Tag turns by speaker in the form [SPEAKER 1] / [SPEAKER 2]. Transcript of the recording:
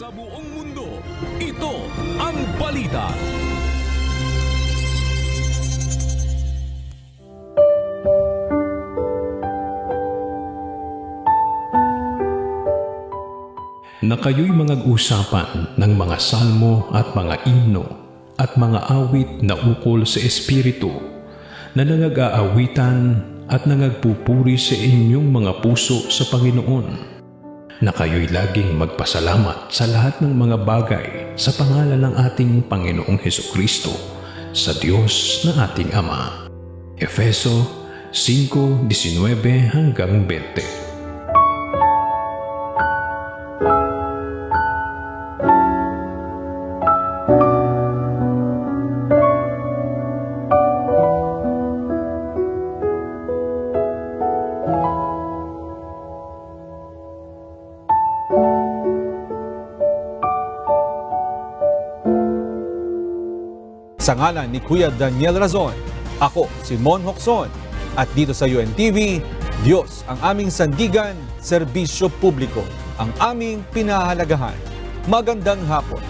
[SPEAKER 1] Sa buong mundo, ito ang balita. Na kayo'y mangag-usapan ng mga salmo at mga himno at mga awit na ukol sa Espiritu na nangag-aawitan at nangagpupuri sa inyong mga puso sa Panginoon. Na kayo'y laging magpasalamat sa lahat ng mga bagay sa pangalan ng ating Panginoong Hesukristo sa Diyos na ating Ama. Efeso 5:19 hanggang 20.
[SPEAKER 2] Sa ngalan ni Kuya Daniel Razon, ako si Mon Hocson at dito sa UNTV, Diyos ang aming sandigan, serbisyo publiko, ang aming pinahalagahan. Magandang hapon.